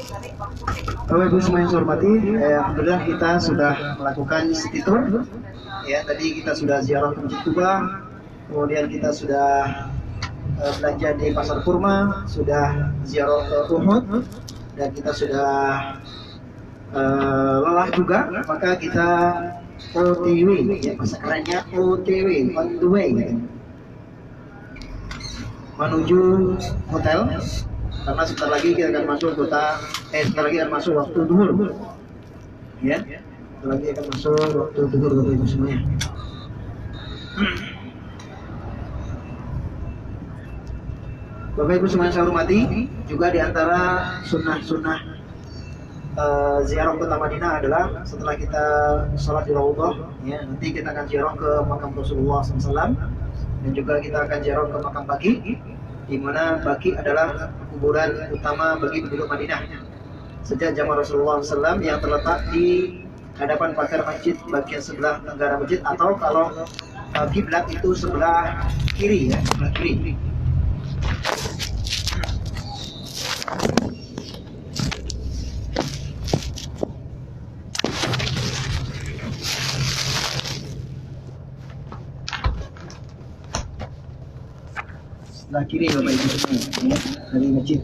Bapak Ibu semua yang saya hormati, alhamdulillah kita sudah melakukan city tour. Ya, tadi kita sudah ziarah ke Masjid Kuba, kemudian kita sudah belanja di Pasar Kurma, sudah ziarah ke Uhud, dan kita sudah lelah juga, maka kita OTW, ya, bahasa kerennya OTW, on the way, menuju hotel. Karena sebentar lagi kita akan masuk sebentar lagi akan masuk waktu duhur, ya, sebentar lagi akan masuk waktu duhur Bapak Ibu semuanya. Bapak Ibu semua yang saya hormati, juga diantara sunnah-sunnah ziarah kota Madinah adalah setelah kita sholat di Raudhah, ya, nanti kita akan ziarah ke makam Rasulullah SAW, dan juga kita akan ziarah ke makam Baqi, di mana Baqi adalah kuburan utama bagi penduduk Madinah sejak zaman Rasulullah SAW, yang terletak di hadapan pagar masjid bagian sebelah tenggara masjid, atau kalau kiblat itu sebelah kiri, ya, sebelah kiri. Sebelah kiri Bapak Ibu semua, ya, dari masjid.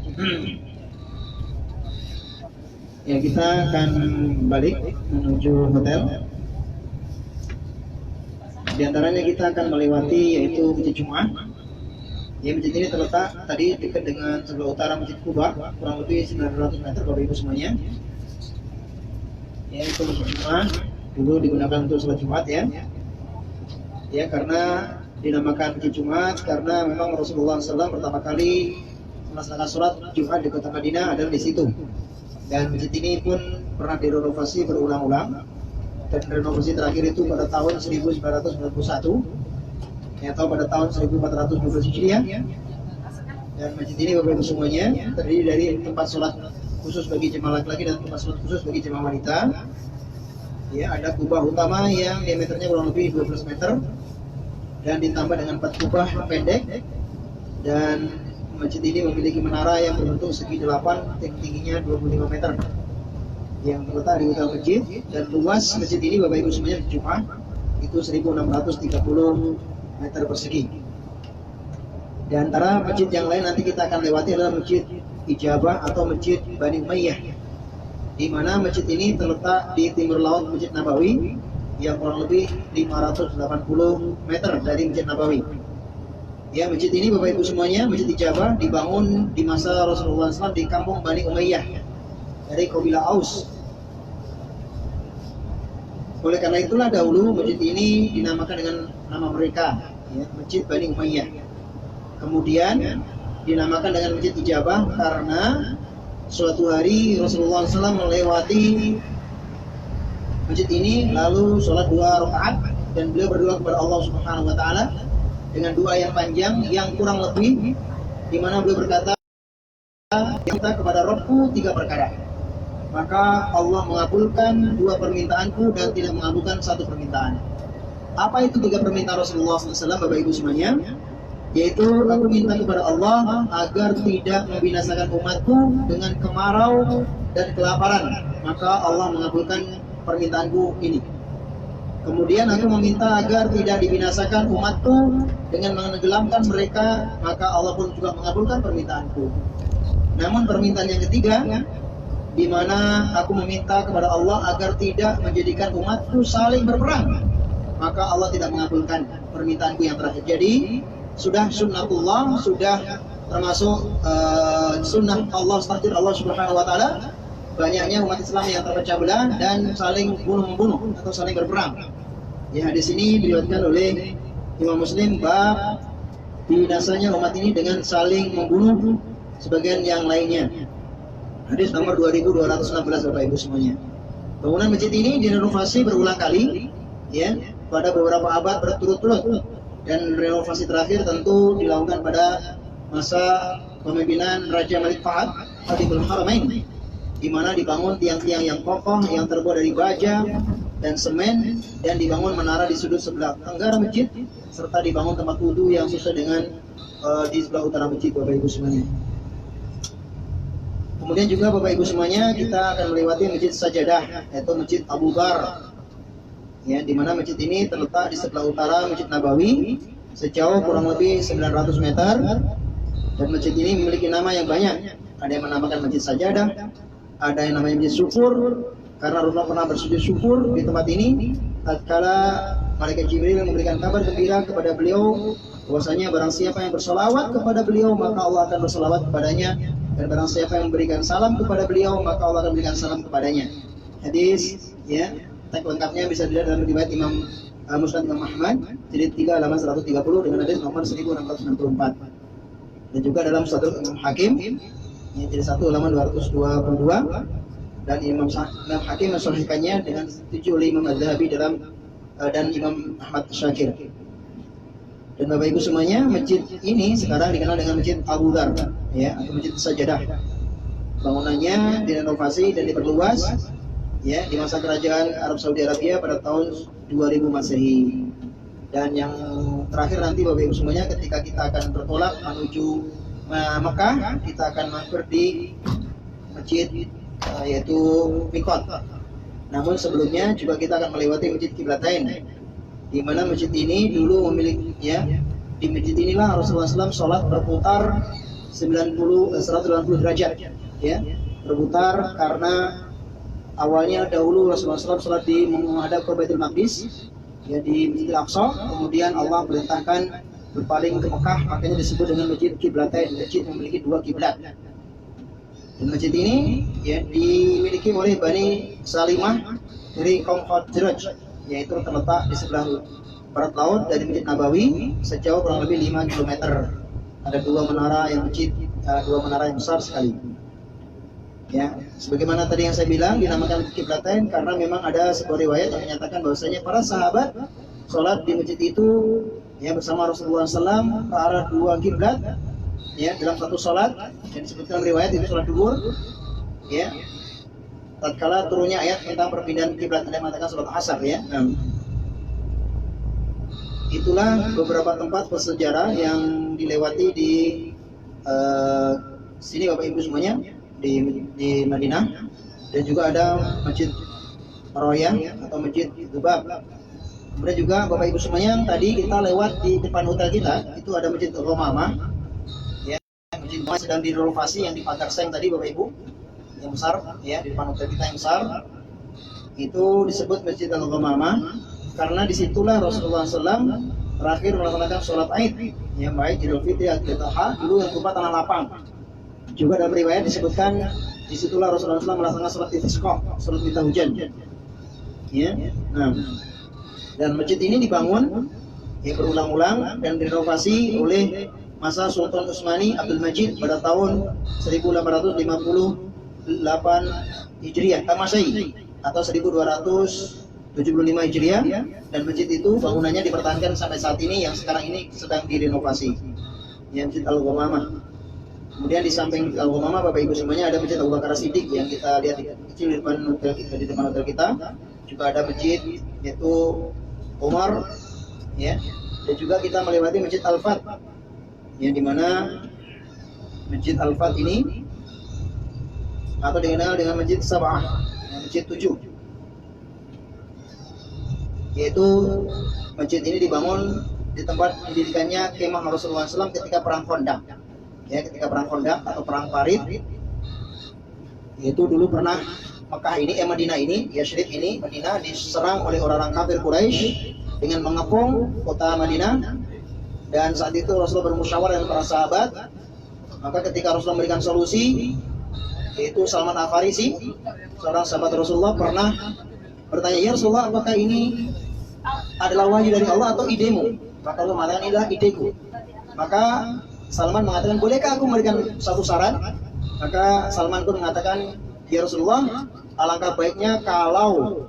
Ya, kita akan balik menuju hotel. Di antaranya kita akan melewati yaitu Masjid Jum'ah. Ya, masjid ini terletak tadi dekat dengan sebelah utara Masjid Kuba, kurang lebih 900 meter Bapak Ibu semuanya. Ya, itu Masjid Jum'ah, dulu digunakan untuk sholat Jumat, ya. Ya, karena dinamakan Masjid Jumat karena memang Rasulullah SAW pertama kali melaksanakan sholat Jumat di kota Madinah adalah di situ. Dan masjid ini pun pernah direnovasi berulang-ulang, dan renovasi terakhir itu pada tahun 1991, atau pada tahun 1412 Hijriah. Dan masjid ini Bapak Ibu semuanya terdiri dari tempat sholat khusus bagi jemaah laki-laki dan tempat sholat khusus bagi jemaah wanita. Ya, ada kubah utama yang diameternya kurang lebih 12 meter, dan ditambah dengan 4 kubah pendek. Dan masjid ini memiliki menara yang berbentuk segi 8, tingginya 25 meter, yang terletak di utara masjid. Dan luas masjid ini Bapak Ibu semuanya di Jum'ah itu 1630 meter persegi. Di antara masjid yang lain nanti kita akan lewati adalah Masjid Ijabah atau Masjid Bani Umayyah, di mana masjid ini terletak di timur laut Masjid Nabawi, yang kurang lebih 580 meter dari Masjid Nabawi. Ya, masjid ini Bapak Ibu semuanya, Masjid Ijabah, dibangun di masa Rasulullah SAW di kampung Bani Umayyah dari kabilah Aus. Oleh karena itulah dahulu masjid ini dinamakan dengan nama mereka, ya, Masjid Bani Umayyah. Kemudian dinamakan dengan Masjid Ijabah karena suatu hari Rasulullah SAW melewati masjid ini lalu sholat 2 rakaat, dan beliau berdoa kepada Allah Subhanahu wa taala dengan doa yang panjang yang kurang lebih, di mana beliau berkata, "Minta kepada Rabbku 3 perkara, maka Allah mengabulkan 2 permintaanku dan tidak mengabulkan 1 permintaan." Apa itu 3 permintaan Rasulullah SAW Bapak Ibu semuanya? Yaitu, aku minta kepada Allah agar tidak membinasakan umatku dengan kemarau dan kelaparan, maka Allah mengabulkan permintaanku ini. Kemudian aku meminta agar tidak dibinasakan umatku dengan menenggelamkan mereka, maka Allah pun juga mengabulkan permintaanku. Namun permintaan yang ketiga, di mana aku meminta kepada Allah agar tidak menjadikan umatku saling berperang, maka Allah tidak mengabulkan permintaanku yang terakhir. Jadi sudah sunnatullah, sudah termasuk sunnah Allah, takdir Allah Subhanahu wa taala, banyaknya umat Islam yang terpecah belah dan saling bunuh-membunuh atau saling berperang. Ya, di sini diriwayatkan oleh Imam Muslim bab binasanya umat ini dengan saling membunuh sebagian yang lainnya. Hadis nomor 2216 Bapak Ibu semuanya. Bangunan masjid ini direnovasi berulang kali, ya, pada beberapa abad berturut-turut, dan renovasi terakhir tentu dilakukan pada masa kepemimpinan Raja Malik Fahad Khatibul Haramain, di mana dibangun tiang-tiang yang kokoh yang terbuat dari baja dan semen, dan dibangun menara di sudut sebelah tenggara masjid, serta dibangun tempat wudhu yang sesuai dengan di sebelah utara masjid Bapak Ibu semuanya. Kemudian juga Bapak Ibu semuanya, kita akan melewati Masjid Sajadah, yaitu Masjid Abu Dhar, ya, di mana masjid ini terletak di sebelah utara Masjid Nabawi sejauh kurang lebih 900 meter. Dan masjid ini memiliki nama yang banyak. Ada yang menamakan Masjid Sajadah, ada yang namanya Masjid Syukur, karena Rasulullah pernah bersujud syukur di tempat ini tatkala malaikat Jibril memberikan kabar gembira kepada beliau bahwasanya barang siapa yang bersolawat kepada beliau maka Allah akan bersolawat kepadanya, dan barang siapa yang memberikan salam kepada beliau maka Allah akan memberikan salam kepadanya. Hadis, ya, teks lengkapnya bisa dilihat dalam riwayat Imam Musnad Imam Ahmad jilid 3 halaman 130 dengan hadis nomor 1664, dan juga dalam Mustadrak Imam Hakim yang jilid 1 halaman 222, dan Imam Hakim mensahihkannya dengan setuju oleh Imam Az-Zahabi dan Imam Ahmad Syakir. Dan Bapak Ibu semuanya, masjid ini sekarang dikenal dengan Masjid Abu Dhar, ya, atau Masjid Sajadah. Bangunannya direnovasi dan diperluas, ya, di masa kerajaan Arab Saudi Arabia pada tahun 2000 Masehi. Dan yang terakhir nanti Bapak Ibu semuanya, ketika kita akan bertolak menuju Mekah, kita akan mampir di masjid yaitu Mikot. Namun sebelumnya juga kita akan melewati Masjid Qiblatain, di mana masjid ini dulu memiliki, ya, di masjid inilah Rasulullah SAW sholat berputar 180 derajat, ya, berputar karena awalnya dahulu Rasulullah SAW sholat di menghadap ke Baitul Maqdis, ya, di Masjidil Aqsa. Kemudian Allah perintahkan berpaling ke Mekah, makanya disebut dengan Masjid Qiblatain, masjid memiliki dua kiblat. Dan masjid ini, ya, dimiliki oleh Bani Salimah dari kaum Khazraj, yaitu terletak di sebelah barat laut dari Masjid Nabawi sejauh kurang lebih 5 km. Ada dua menara yang besar sekali. Ya, sebagaimana tadi yang saya bilang dinamakan Qiblatain karena memang ada sebuah riwayat yang menyatakan bahwasanya para sahabat sholat di masjid itu, ya, bersama Rasulullah SAW ke arah dua kiblat, ya, dalam satu sholat, dan disebutkan dalam riwayat itu sholat duhur, ya, tatkala turunnya ayat tentang perpindahan kiblat, ada yang mengatakan sholat asar, ya. Itulah beberapa tempat bersejarah yang dilewati di sini Bapak Ibu semuanya, di Madinah. Dan juga ada Masjid Royah atau Masjid Dubab. Kemudian juga Bapak Ibu semuanya, tadi kita lewat di depan hotel kita itu ada Masjid Ghamamah, ya, masjid sedang direnovasi yang di pagar seng tadi Bapak Ibu, yang besar, ya, di depan hotel kita yang besar itu disebut Masjid Al-Ghamamah karena disitulah Rasulullah SAW terakhir melaksanakan sholat Aid, yang baik Idul Fitri atau Idul Adha, dulu yang berupa tanah lapang. Juga dalam riwayat disebutkan disitulah Rasulullah SAW melaksanakan sholat istisqa, sholat minta hujan, ya. Nah, dan masjid ini dibangun, ya, berulang-ulang dan direnovasi oleh masa Sultan Utsmani Abdul Majid pada tahun 1858 Hijriah Masehi atau 1275 Hijriah, dan masjid itu bangunannya dipertahankan sampai saat ini, yang sekarang ini sedang direnovasi, ya, Masjid Al-Ghamamah. Kemudian di samping Al-Ghamamah Bapak Ibu semuanya ada Masjid Abu Bakar Siddiq yang kita lihat kecil di depan hotel kita. Juga ada masjid yaitu Umar, ya, dan juga kita melewati Masjid Al-Fat, yang dimana Masjid Al-Fat ini atau dikenal dengan Masjid Sab'ah, Masjid 7, yaitu masjid ini dibangun di tempat didirikannya kemah Rasulullah SAW ketika perang Khandaq, ya, ketika perang Khandaq atau perang Parit. Yaitu dulu pernah Mekah ini, Madinah ini, Yashrib ini, Madinah diserang oleh orang-orang kafir Quraisy dengan mengepung kota Madinah. Dan saat itu Rasulullah bermusyawarah dengan para sahabat. Maka ketika Rasulullah memberikan solusi, yaitu Salman Al-Farisi, seorang sahabat Rasulullah, pernah bertanya, "Ya Rasulullah, apakah ini adalah wahyu dari Allah atau idemu?" Maka Allah mengatakan, "Ini adalah ideku." Maka Salman mengatakan, "Bolehkah aku memberikan satu saran?" Maka Salman pun mengatakan, "Ya Rasulullah, alangkah baiknya kalau,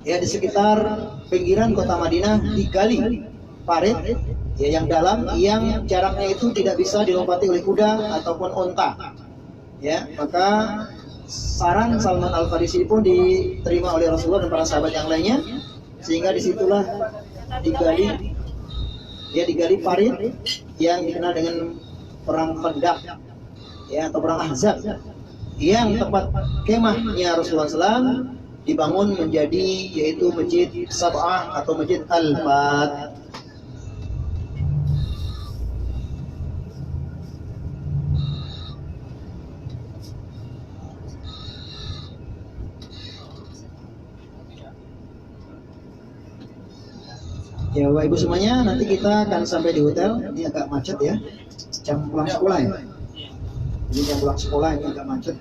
ya, di sekitar pinggiran kota Madinah digali parit, ya, yang dalam, yang jaraknya itu tidak bisa dilompati oleh kuda ataupun onta." Ya, maka saran Salman Al-Farisi pun diterima oleh Rasulullah dan para sahabat yang lainnya, sehingga disitulah digali parit yang dikenal dengan perang Khandaq, ya, atau perang Ahzab, yang tempat kemahnya Rasulullah SAW dibangun menjadi yaitu Masjid Sab'ah atau Masjid Al-Fat. Ya Bapak Ibu semuanya, nanti kita akan sampai di hotel. Ini agak macet ya, jam pulang sekolah ya. Ini jam pulang sekolah, ini agak macet.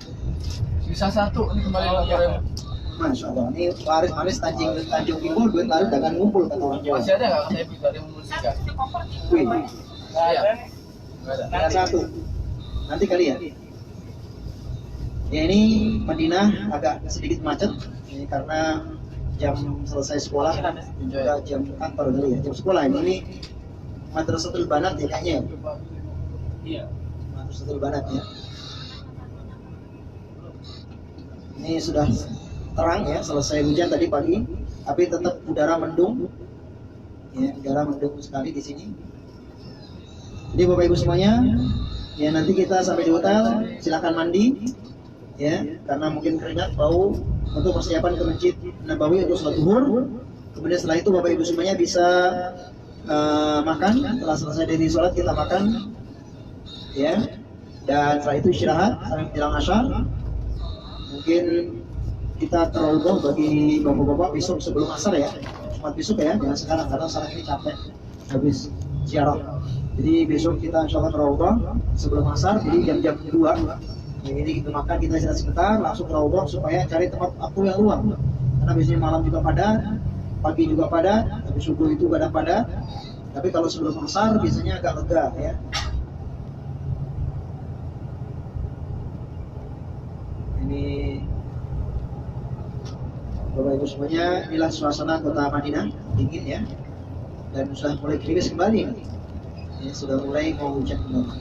Bisa satu, ini kembali lagi. Masya Allah, ini laris-laris Tanjung Kimpul, duit laris dagang ngumpul kata orang Jawa. Masih ada nggak saya bisa dari musika? Wih, Iya. Nggak ada. ada satu. Nanti kali ya. Ya ini Madinah agak sedikit macet, ini karena jam selesai sekolah, juga jam kantor kali ya, jam sekolah. Ini Madrasatul Banat ya kayaknya. Iya. Madrasatul Banat ya. Ini sudah terang ya, selesai hujan tadi pagi, tapi tetap udara mendung. Ya, udara mendung sekali di sini. Jadi Bapak Ibu semuanya, ya nanti kita sampai di hotel, silakan mandi, ya, karena mungkin keringat, bau, untuk persiapan ke Masjid Nabawi untuk sholat zuhur. Kemudian setelah itu Bapak Ibu semuanya bisa makan. Setelah selesai dari sholat kita makan, ya, dan setelah itu istirahat sampai menjelang asyar. Mungkin kita terlalu bagi bapak-bapak besok sebelum asar ya, Jumat besok ya, jangan sekarang karena sekarang ini capek habis ziarah. Jadi besok kita insya Allah terawih sebelum asar, jadi jam-jam 2. Yang ini kita makan, kita istirahat sebentar, langsung terawih supaya cari tempat waktu yang luang. Karena biasanya malam juga padat, pagi juga padat, tapi subuh itu kadang padat. Tapi kalau sebelum asar biasanya agak lega ya. Ini Bapak Ibu semuanya, inilah suasana kota Madinah, dingin ya, dan sudah mulai gerimis kembali. Ya, sudah mulai mau hujan kembali.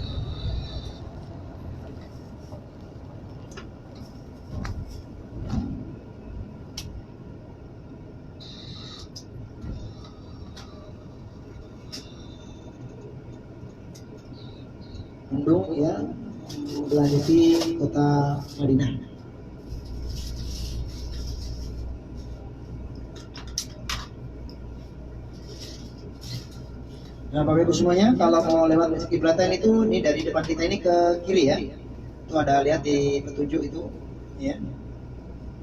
Mendung ya, melanjuti kota Madinah. Nah Bapak Ibu semuanya, kalau mau lewat Masjid Kiblatan itu, ini dari depan kita ini ke kiri ya. Itu ada, lihat di petunjuk itu ya.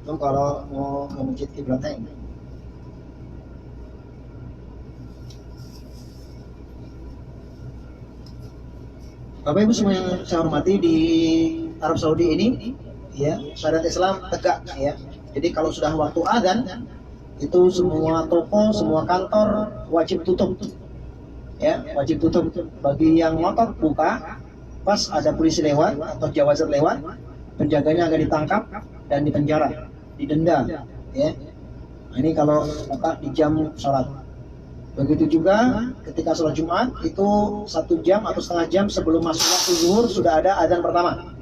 Itu kalau mau ke Masjid Kiblatan. Bapak Ibu semua yang saya hormati, di Arab Saudi ini ya, syariat Islam tegak ya. Jadi kalau sudah waktu adzan, itu semua toko, semua kantor wajib tutup. Ya, wajib tutup. Bagi yang ngotot buka, pas ada polisi lewat atau jawazat lewat, penjaganya akan ditangkap dan dipenjara, didenda. Ya, nah, ini kalau buka di jam sholat. Begitu juga ketika sholat Jumat itu 1 jam atau setengah jam sebelum masuk waktu zuhur sudah ada adzan pertama.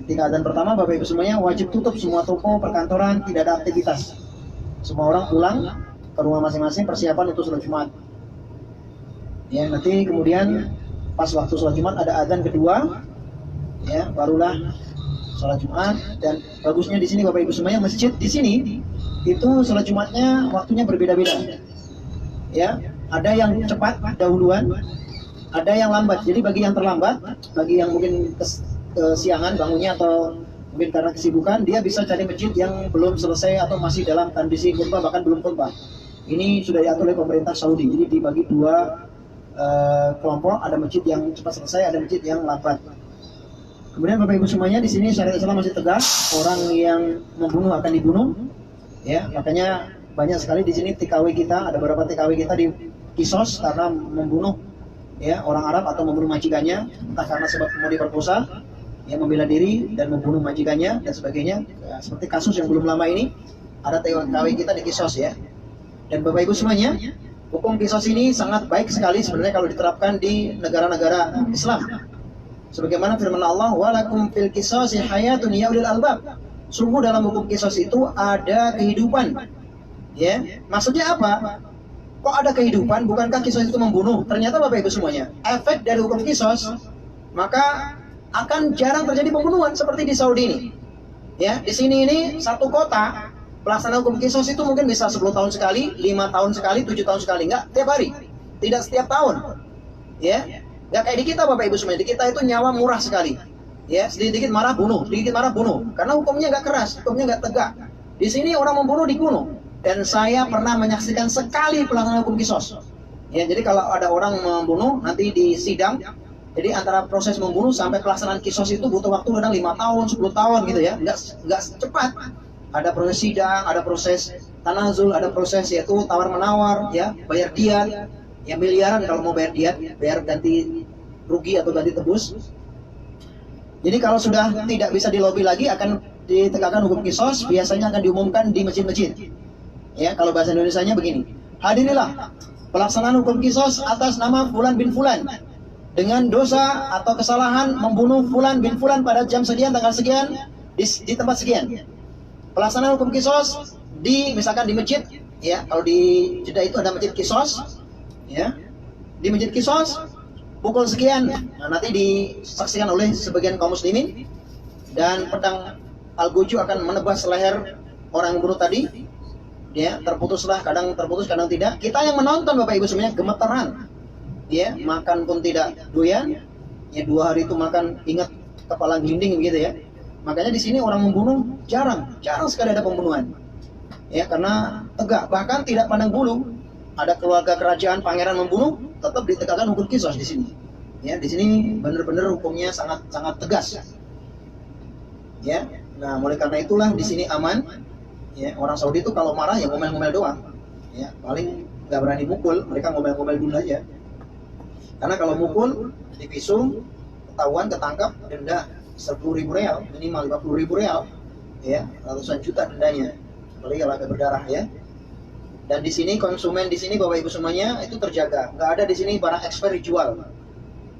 Ketika adzan pertama, Bapak Ibu semuanya wajib tutup semua toko, perkantoran, tidak ada aktivitas. Semua orang pulang ke rumah masing-masing, persiapan untuk sholat Jumat. Ya, nanti kemudian pas waktu sholat Jumat ada adzan kedua, ya, barulah sholat Jumat. Dan bagusnya di sini Bapak Ibu semuanya, masjid di sini itu sholat Jumatnya waktunya berbeda-beda. Ya, ada yang cepat dahuluan, ada yang lambat. Jadi bagi yang terlambat, bagi yang mungkin kesiangan bangunnya atau mungkin karena kesibukan, dia bisa cari masjid yang belum selesai atau masih dalam kondisi khutbah, bahkan belum khutbah. Ini sudah diatur oleh pemerintah Saudi. Jadi dibagi 2 kelompok, ada masjid yang cepat selesai, ada masjid yang lambat. Kemudian Bapak Ibu semuanya, di sini syariat Islam masih tegas, orang yang membunuh akan dibunuh. Ya, makanya banyak sekali di sini TKW kita, ada beberapa TKW kita di kisos karena membunuh ya orang Arab atau membunuh majikannya, entah karena sebab mau diperkosa, ya membela diri dan membunuh majikannya dan sebagainya. Ya, seperti kasus yang belum lama ini, ada TKW kita di kisos ya. Dan Bapak Ibu semuanya, hukum kisos ini sangat baik sekali sebenarnya kalau diterapkan di negara-negara Islam. Sebagaimana firman Allah, walakum fil qisasi hayatun ya ulil albab. Sungguh dalam hukum kisos itu ada kehidupan. Ya, maksudnya apa? Kok ada kehidupan? Bukankah kisos itu membunuh? Ternyata Bapak Ibu semuanya, efek dari hukum kisos, maka akan jarang terjadi pembunuhan seperti di Saudi ini. Ya, di sini ini satu kota pelaksanaan hukum kisos itu mungkin bisa 10 tahun sekali, 5 tahun sekali, 7 tahun sekali, enggak tiap hari, tidak setiap tahun. Ya, enggak kayak di kita Bapak Ibu semuanya. Di kita itu nyawa murah sekali. Ya, sedikit-sedikit marah bunuh, sedikit marah bunuh. Karena hukumnya enggak keras, hukumnya enggak tegak. Di sini orang membunuh dibunuh. Dan saya pernah menyaksikan sekali pelaksanaan hukum kisos. Ya, jadi kalau ada orang membunuh nanti di sidang, jadi antara proses membunuh sampai pelaksanaan kisos itu butuh waktu kadang 5 tahun, 10 tahun gitu ya. Enggak cepat. Ada proses sidang, ada proses tanazul, ada proses yaitu tawar-menawar, ya, bayar diat, ya miliaran kalau mau bayar diat, bayar ganti rugi atau ganti tebus. Jadi kalau sudah tidak bisa dilobi lagi akan ditegakkan hukum kisos, biasanya akan diumumkan di masjid-masjid. Ya, kalau bahasa Indonesianya begini. Hadirilah pelaksanaan hukum kisos atas nama Fulan bin Fulan dengan dosa atau kesalahan membunuh Fulan bin Fulan pada jam sekian, tanggal sekian, di tempat sekian. Pelaksanaan hukum kisos misalkan di masjid, ya, kalau di Jeddah itu ada masjid kisos, ya, di masjid kisos pukul sekian. Nah, nanti disaksikan oleh sebagian kaum muslimin dan pedang Al-Guju akan menebas leher orang yang membunuh tadi. Ya, terputuslah, kadang terputus, kadang tidak. Kita yang menonton Bapak Ibu semuanya gemeteran. Ya, makan pun tidak doyan. Ya, 2 hari itu makan ingat kepala gelinding gitu ya. Makanya di sini orang membunuh jarang sekali ada pembunuhan. Ya, karena tegak, bahkan tidak pandang bulu. Ada keluarga kerajaan pangeran membunuh, tetap ditegakkan hukum kisos di sini. Ya, di sini benar-benar hukumnya sangat tegas. Ya, nah mulai karena itulah di sini aman. Ya, orang Saudi itu kalau marah ya ngomel-ngomel doang. Ya, paling nggak berani mukul, mereka ngomel-ngomel dulu aja. Karena kalau mukul, divisum, ketahuan, ketangkap, denda 10.000 real, minimal 50.000 real. Ya, ratusan juta dendanya. Apalagi kalau ada berdarah ya. Dan di sini konsumen di sini Bapak Ibu semuanya itu terjaga. Nggak ada di sini barang ekspor dijual.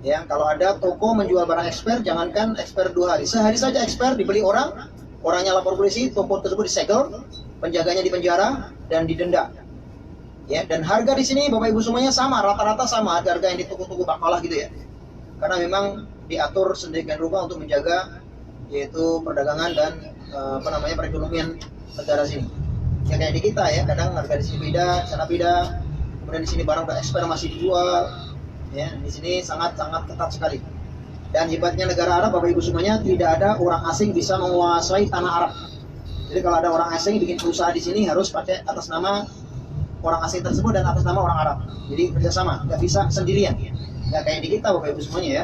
Ya, kalau ada toko menjual barang ekspor, jangankan ekspor 2 hari, sehari saja ekspor dibeli orang. Orangnya lapor polisi, toko tersebut disegel, penjaganya dipenjara dan didenda. Ya, dan harga di sini Bapak Ibu semuanya sama, rata-rata sama harga yang di toko-toko bakalah gitu ya. Karena memang diatur sedemikian rupa untuk menjaga yaitu perdagangan dan perekonomian negara sini. Ya kayak di kita ya, kadang harga di sini beda, sana beda. Kemudian di sini barang ekspor masih dijual. Ya, di sini sangat ketat sekali. Dan hebatnya negara Arab Bapak Ibu semuanya, tidak ada orang asing bisa menguasai tanah Arab. Jadi kalau ada orang asing bikin perusahaan di sini harus pakai atas nama orang asing tersebut dan atas nama orang Arab. Jadi kerjasama, nggak bisa sendirian. Nggak kayak di kita Bapak Ibu semuanya ya.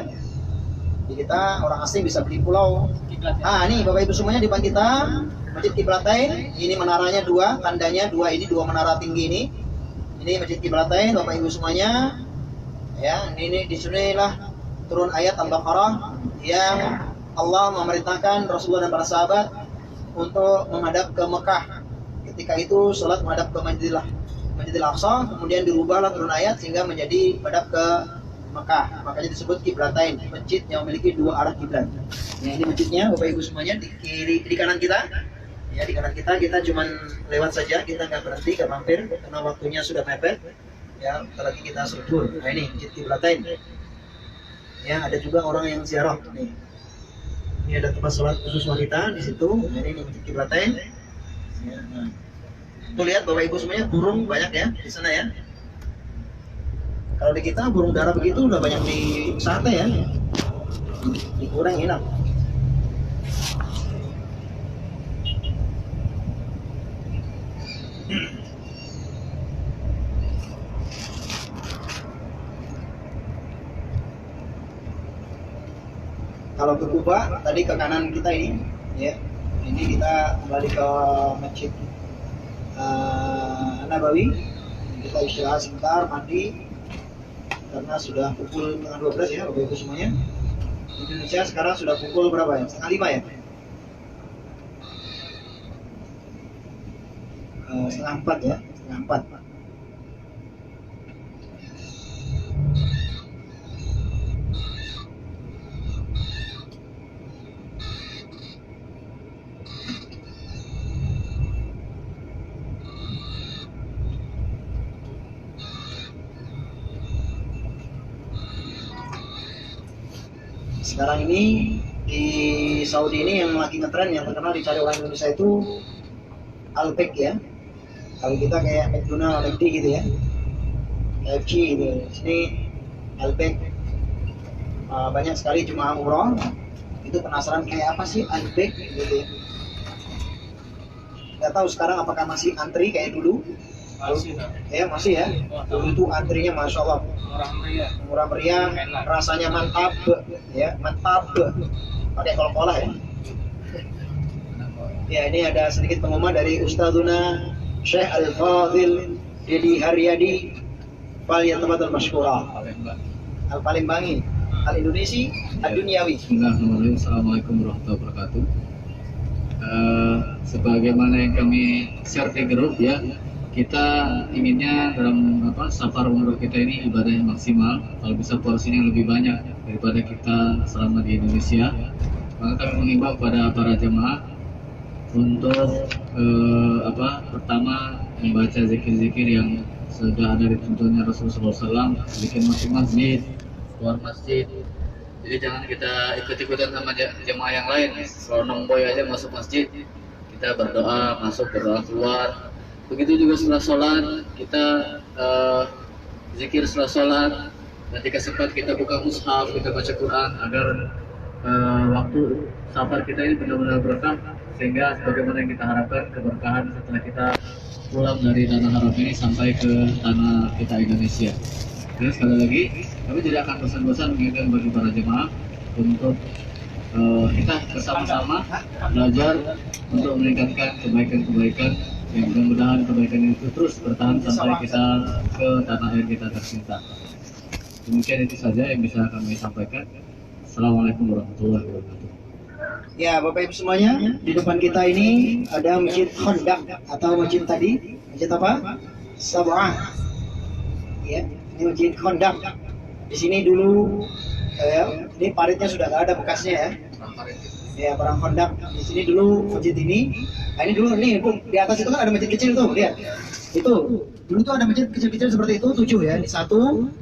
Di kita orang asing bisa beli pulau. Ini Bapak Ibu semuanya di depan kita Masjid Qiblatain. Ini menaranya 2, tandanya 2, ini 2 menara tinggi ini. Ini Masjid Qiblatain Bapak Ibu semuanya. Ya, ini di sinilah turun ayat Al-Baqarah yang Allah memerintahkan Rasulullah dan para sahabat untuk menghadap ke Mekah. Ketika itu salat menghadap ke Masjidil Aqsa, kemudian dirubahlah turun ayat sehingga menjadi menghadap ke Mekah. Makanya disebut Qiblatain, masjid yang memiliki 2 arah kiblat. Nah, ini masjidnya Bapak Ibu semuanya di kanan kita. Ya, di kanan kita cuman lewat saja, kita nggak berhenti, nggak mampir karena waktunya sudah mepet. Ya, lagi kita serbu. Nah, ini Masjid Qiblatain. Ya, ada juga orang yang ziarah nih. Ini ada tempat sholat khusus wanita di situ. Nah, ini Masjid Qiblatain. Ya, nah. Tuh lihat Bapak Ibu semuanya burung banyak ya di sana ya. Kalau di kita burung dara begitu udah banyak di sate ya. Digoreng enak. Kalau ke Kuba, tadi ke kanan kita ini, ya. Ini kita kembali ke Masjid Nabawi. Kita istirahat sebentar, mandi, karena sudah pukul 12 ya, Bapak Ibu semuanya. Di Indonesia sekarang sudah pukul berapa ya? 4:30 ya? 3:30 ya, 3:30. Sekarang ini di Saudi ini yang lagi ngetren, yang terkenal dicari orang Indonesia itu Alpek ya. Kalau kita kayak McDonald, McD gitu ya, KFC gitu. Sini Alpek, banyak sekali jemaah umroh itu penasaran kayak apa sih Alpek gitu ya. Nggak tahu sekarang apakah masih antri kayak dulu. Masih, Pak. Ya masih ya. Dulu itu antrinya masya Allah Murah meriah. murah meriah, rasanya mantap ya, mantap. Pakai kol-kolah ya. Ya, ini ada sedikit pengumuman dari Ustadzuna Syekh Al-Fadhil Dedi Haryadi Falyatafaddal Mashkura. Al-Palembang, Al-Indonesi, Ad-Dunyawi. Bismillahirrahmanirrahim. Assalamualaikum warahmatullahi wabarakatuh. Sebagaimana yang kami share di grup ya, kita inginnya dalam safar umroh kita ini ibadahnya maksimal, kalau bisa porsinya lebih banyak daripada kita selama di Indonesia. Maka kami mengimbau kepada para jemaah untuk pertama membaca zikir-zikir yang sudah ada dituntunnya Rasulullah SAW, bikin masjid, keluar masjid. Jadi jangan kita ikut-ikutan sama jemaah yang lain, selonong boy aja masuk masjid, kita berdoa masuk, berdoa keluar. Begitu juga setelah sholat, kita zikir setelah sholat. Nanti sempat kita buka mushaf, kita baca Quran agar waktu safar kita ini benar-benar berkah, sehingga sebagaimana yang kita harapkan keberkahan setelah kita pulang dari tanah haram ini sampai ke tanah kita Indonesia. Dan sekali lagi, kami tidak akan bosan-bosan mengingatkan bagi para jemaah untuk kita bersama-sama belajar untuk meningkatkan kebaikan-kebaikan yang mudah-mudahan kebaikan itu terus bertahan sampai kita ke tanah air kita tercinta. Demikian itu saja yang bisa kami sampaikan. Assalamualaikum warahmatullahi wabarakatuh. Ya, Bapak Ibu semuanya, di depan kita ini ada Masjid Khandaq atau masjid tadi, masjid apa? Sab'ah. Ya, ini Masjid Khandaq. Di sini dulu ini paritnya sudah nggak ada bekasnya ya. Ya, perang Khandaq. Di sini dulu masjid ini. Nah, ini dulu nih, di atas itu kan ada masjid kecil tuh, lihat. Itu dulu tuh ada masjid kecil-kecil seperti itu 7 ya. Ini satu.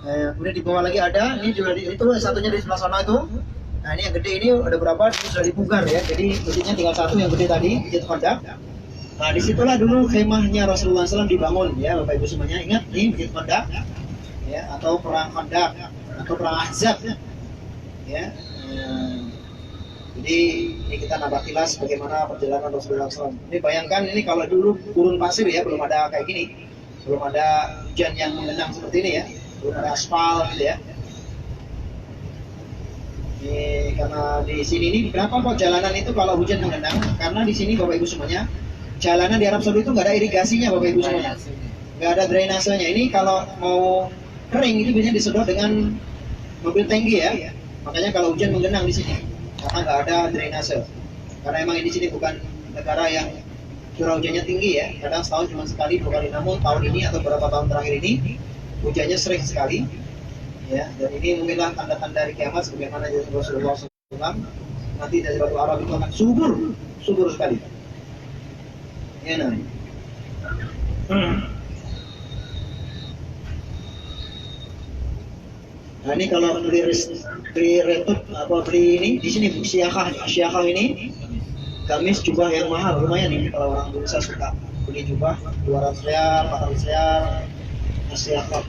Kemudian di bawah lagi ada, ini juga itu satunya di sebelah sana itu. Nah, ini yang gede ini ada berapa? Ini sudah dipugar ya. Jadi masjidnya tinggal satu yang gede tadi, Masjid Khandaq. Nah, disitulah dulu khemahnya Rasulullah SAW dibangun ya, Bapak Ibu semuanya. Ingat nih Masjid Khandaq ya, atau perang Khandaq atau perang Ahzab ya. Jadi ini kita nambah kilas bagaimana perjalanan Rasulullah SAW. Ini bayangkan ini kalau dulu gurun pasir ya, belum ada kayak gini, belum ada hujan yang mengenang seperti ini ya, belum ada aspal gitu ya. Ini karena di sini ini kenapa kok jalanan itu kalau hujan mengenang? Karena di sini Bapak Ibu semuanya, jalanan di Arab Saudi itu nggak ada irigasinya Bapak Ibu semuanya, nggak ada drainasenya. Ini kalau mau kering itu biasanya disedot dengan mobil tangki ya. Makanya kalau hujan mengenang di sini, karena nggak ada drainase. Karena emang di sini bukan negara yang curah hujannya tinggi ya. Kadang setahun cuma sekali, 2 kali. Namun tahun ini atau beberapa tahun terakhir ini hujannya sering sekali. Ya, dan ini mungkinlah tanda-tanda dari kiamat sebagaimana Rasulullah SAW. Nanti Jaziratul Arab itu akan subur sekali. Ya, nah. Nah, ini kalau beli retut apa beli ini di sini syiakhah ini gamis jubah yang mahal lumayan ini kalau orang Indonesia suka beli jubah 200 rial, 400 rial syiakhah.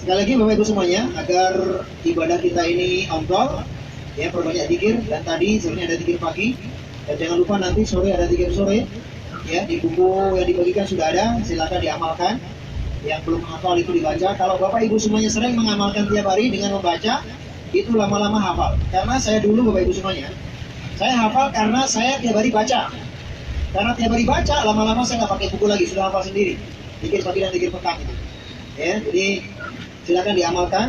Sekali lagi Bapak Ibu semuanya, agar ibadah kita ini afdal, ya perbanyak zikir. Dan tadi sebenarnya ada zikir pagi, dan jangan lupa nanti sore ada zikir sore. Ya, di buku yang dibagikan sudah ada, silakan diamalkan. Yang belum hafal itu dibaca. Kalau Bapak Ibu semuanya sering mengamalkan tiap hari dengan membaca, itu lama-lama hafal. Karena saya dulu Bapak Ibu semuanya, saya hafal karena saya tiap hari baca. Karena tiap hari baca, lama-lama saya nggak pakai buku lagi, sudah hafal sendiri. Zikir pagi dan zikir petang itu. Ya, jadi silakan diamalkan.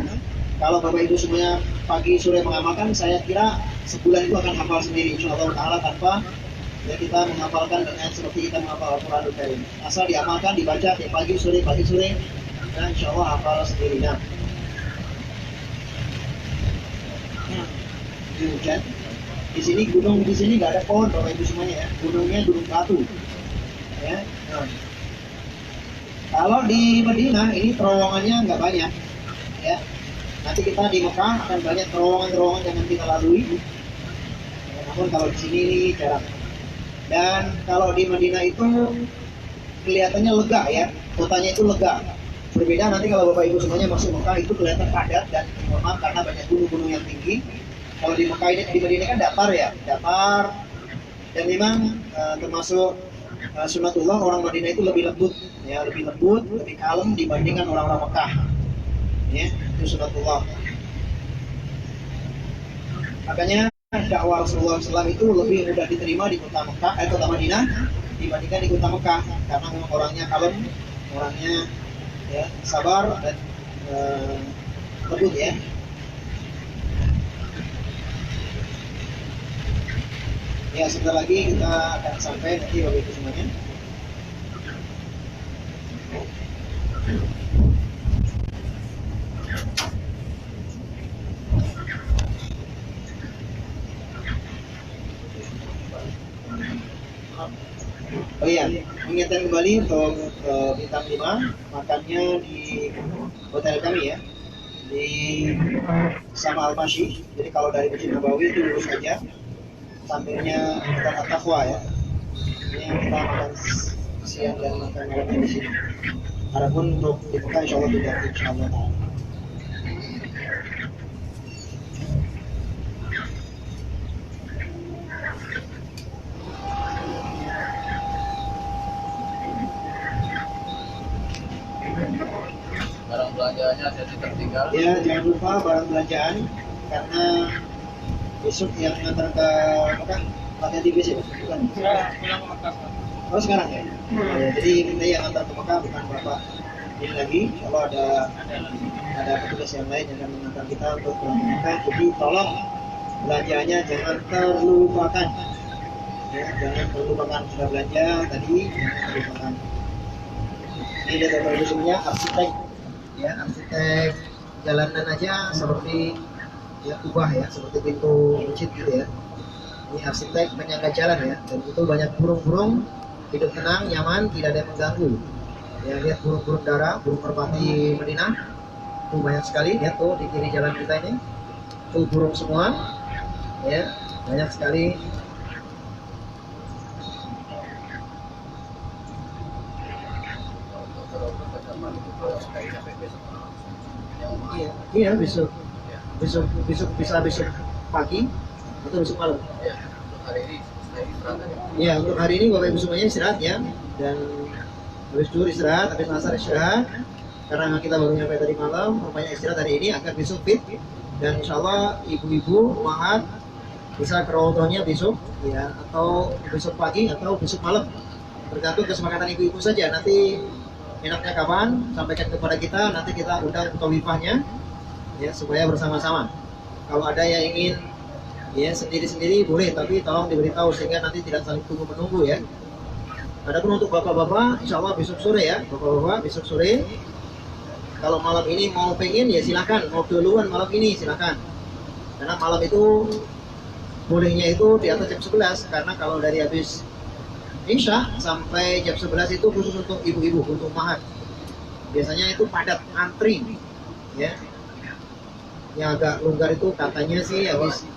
Kalau Bapak Ibu semuanya pagi sore mengamalkan, saya kira sebulan itu akan hafal sendiri insyaallah taala tanpa ya kita menghafalkan dengan seperti kita menghafal Al-Qur'anul Karim. Asal diamalkan, dibaca tiap pagi sore, dan insyaallah hafal sendiri. Nah, hujan. Di sini gunung di sini nggak ada pohon Bapak Ibu semuanya ya. Gunungnya gunung batu. Ya. Nah. Kalau di Madinah ini terowongannya nggak banyak, ya. Nanti kita di Mekah akan banyak terowongan-terowongan yang nanti kita lalui. Namun kalau di sini ini jarang. Dan kalau di Madinah itu kelihatannya lega ya, kotanya itu lega. Berbeda nanti kalau Bapak Ibu semuanya masuk Mekah itu kelihatan padat dan normal karena banyak gunung-gunung yang tinggi. Kalau di Mekah ini di Madinah kan datar ya, datar. Dan memang termasuk sunatullah orang Madinah itu lebih lembut, ya lebih lembut, lebih kalem dibandingkan orang-orang Mekah. Ya, itu sunatullah. Makanya dakwah Rasulullah SAW itu lebih mudah diterima di kota Mekah, kota Madinah dibandingkan di kota Mekah karena memang orangnya kalem, orangnya ya sabar dan lembut ya. Ya sebentar lagi kita akan sampai nanti Bapak Ibu semuanya. Oh iya, mengingatkan kembali untuk bintang 5 makannya di hotel kami ya, di Sama Al-Masyi. Jadi kalau dari Masjid Nabawi itu lurus saja, sampingnya Hotel At-Taqwa ya. Ini yang kita makan siang dan makan malamnya di sini. Adapun untuk di Mekah insya Allah tidak, insya Allah. Barang belanjaannya jadi tertinggal. Ya jangan lupa barang belanjaan karena besok yang ngantar ke Mekah latihan di BC bukan? Saya pulang ke Mekah. Oh sekarang ya? Ya, jadi kita yang ngantar ke Mekah bukan Bapak ini lagi. Kalau ada petugas yang lain yang akan mengantar kita untuk pulang ke Mekah. Jadi tolong belanjaannya jangan terlupakan. Ya, jangan terlupakan sudah belanja tadi, jangan terlupakan. Ini data produksinya arsitek, ya arsitek jalanan aja seperti ya ubah ya seperti pintu masjid gitu ya. Ini arsitek penyangga jalan ya, dan itu banyak burung-burung hidup tenang, nyaman, tidak ada yang mengganggu. Ya lihat burung-burung dara, burung merpati Madinah, itu banyak sekali. Lihat tuh di kiri jalan kita ini, itu burung semua, ya banyak sekali. Iya besok bisa besok pagi atau besok malam. Ya, untuk hari ini istirahat aja. Ya untuk hari ini Bapak Ibu semuanya istirahat ya, dan habis zuhur istirahat, habis asar istirahat karena kita baru nyampe tadi malam. Rupanya istirahat hari ini agar besok fit, dan insya Allah ibu-ibu mahat bisa ke raudhahnya besok ya, atau besok pagi atau besok malam, tergantung kesepakatan ibu-ibu saja. Nanti enaknya kapan sampaikan kepada kita, nanti kita undang tawifahnya ya supaya bersama-sama. Kalau ada yang ingin ya sendiri-sendiri boleh, tapi tolong diberitahu sehingga nanti tidak saling tunggu-menunggu ya. Adapun untuk bapak-bapak, insya Allah besok sore ya, bapak-bapak besok sore. Kalau malam ini mau pengen ya silakan, mau duluan malam ini silakan. Karena malam itu bolehnya itu di atas jam 11, karena kalau dari habis Isya sampai jam 11 itu khusus untuk ibu-ibu, untuk mahat. Biasanya itu padat antri, ya. Yang agak longgar itu katanya sih habis,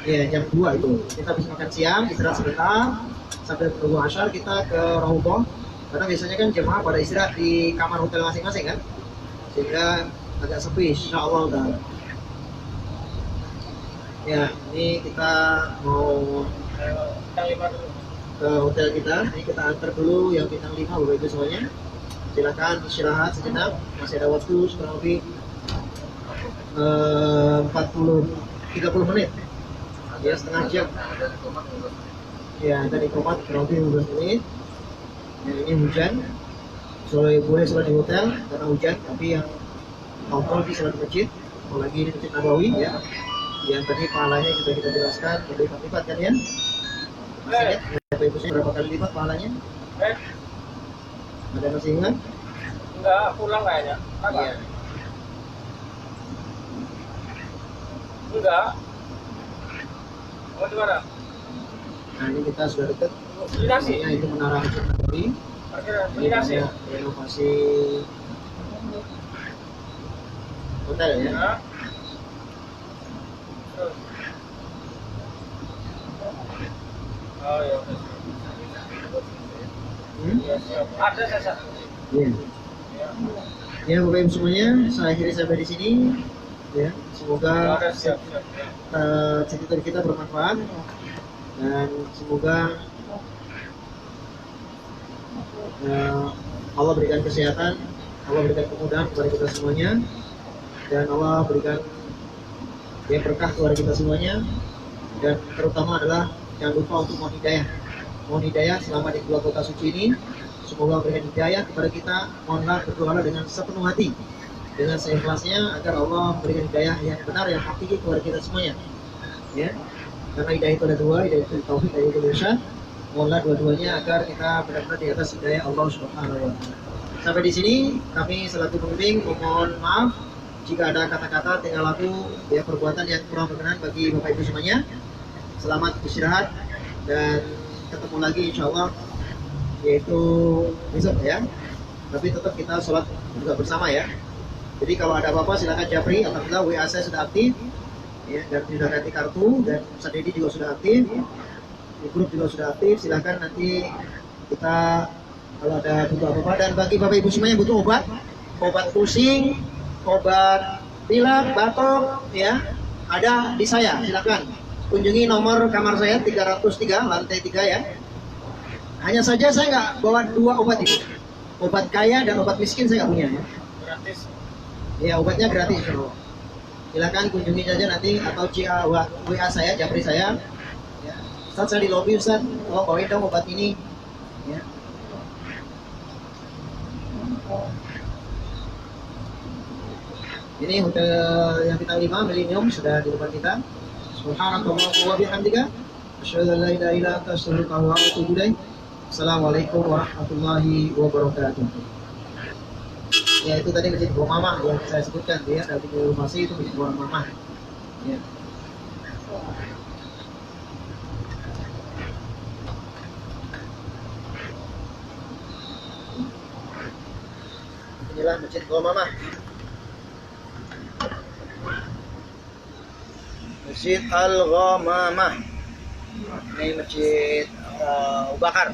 ya jam 2 itu. Kita habis makan siang, istirahat sebentar, sampai menunggu asyar kita ke raudhah. Karena biasanya kan jemaah pada istirahat di kamar hotel masing-masing kan, sehingga agak sepi, insya Allah udah. Ya, ini kita mau ke hotel kita. Ini kita antar dulu yang bintang 5 Bapak Ibu semuanya. Silakan istirahat sejenak, masih ada waktu kurang lebih 30 menit. Ya, setengah jam. Ya, tadi komat kurang lebih 15 menit. Ya, ini hujan. Boleh sholat di hotel karena hujan, tapi yang kontrol di sholat masjid, apalagi di Masjid Nabawi ya. Yang tadi pahalanya juga kita jelaskan berlipat-lipat kan ya. Masih ingat Bapak Ibu berapa kali lipat pahalanya? Ada masih ingat? Enggak, pulang kayaknya. Iya. Enggak. Mau di mana? Nah ini kita sudah dekat. Dikasih. Namanya itu Menara Masjid Nabawi. Parkir renovasi. Renovasi hotel ya. Ya. Terus. Oh ya udah. Iya siap. Ada saya. Iya. Ya. Ya Bapak Ibu semuanya, saya akhiri sampai di sini. Ya, semoga Ada siap siap. cerita kita bermanfaat dan semoga Allah berikan kesehatan, Allah berikan kemudahan kepada kita semuanya, dan Allah berikan yang berkah kepada kita semuanya, dan terutama adalah jangan lupa untuk mohon hidayah selama di dua kota suci ini. Semoga Allah berikan hidayah kepada kita. Mohonlah berdoa dengan sepenuh hati, dengan seikhlasnya, agar Allah berikan hidayah yang benar, yang hakiki kepada kita semuanya. Ya, karena hidayah itu ada dua, hidayah itu taufik, hidayah itu irsyad. Mohonlah dua-duanya agar kita benar-benar di atas hidayah Allah Subhanahu wa Ta'ala. Sampai di sini kami selaku pembimbing mohon maaf jika ada kata-kata, tingkah laku, ya perbuatan yang kurang berkenan bagi Bapak Ibu semuanya. Selamat istirahat dan ketemu lagi insya Allah, yaitu besok ya. Tapi tetap kita sholat juga bersama ya. Jadi kalau ada apa-apa silakan japri. Alhamdulillah WA saya sudah aktif ya, dan sudah ganti kartu, dan Ustaz Dedi juga sudah aktif, di grup juga sudah aktif. Silakan nanti kita kalau ada butuh apa-apa. Dan bagi Bapak Ibu semuanya butuh obat pusing, obat pilek, batuk ya, ada di saya. Silakan kunjungi nomor kamar saya 303 lantai 3 ya. Hanya saja saya nggak bawa dua obat itu, obat kaya dan obat miskin saya nggak punya ya. Gratis. Ya obatnya gratis insya Allah. Silakan kunjungi saja nanti, atau WA saya, japri saya. Ya. Ustaz saya di lobby Ustaz, tolong bawain dong obat ini. Ya. Ini hotel yang kita 5 Millennium sudah di depan kita. Subhanakallahumma wa bihamdika, asyhadu an la ilaha illa anta, astaghfiruka wa atubu ilaik. Assalamualaikum warahmatullahi wabarakatuh. Ya itu tadi masjid Gua Mamah yang saya sebutkan ya, dari informasi itu masjid Gua Mamah. Ya. Inilah masjid Gua Mamah. Masjid Al-Ghamamah. Ini masjid Abu Bakar.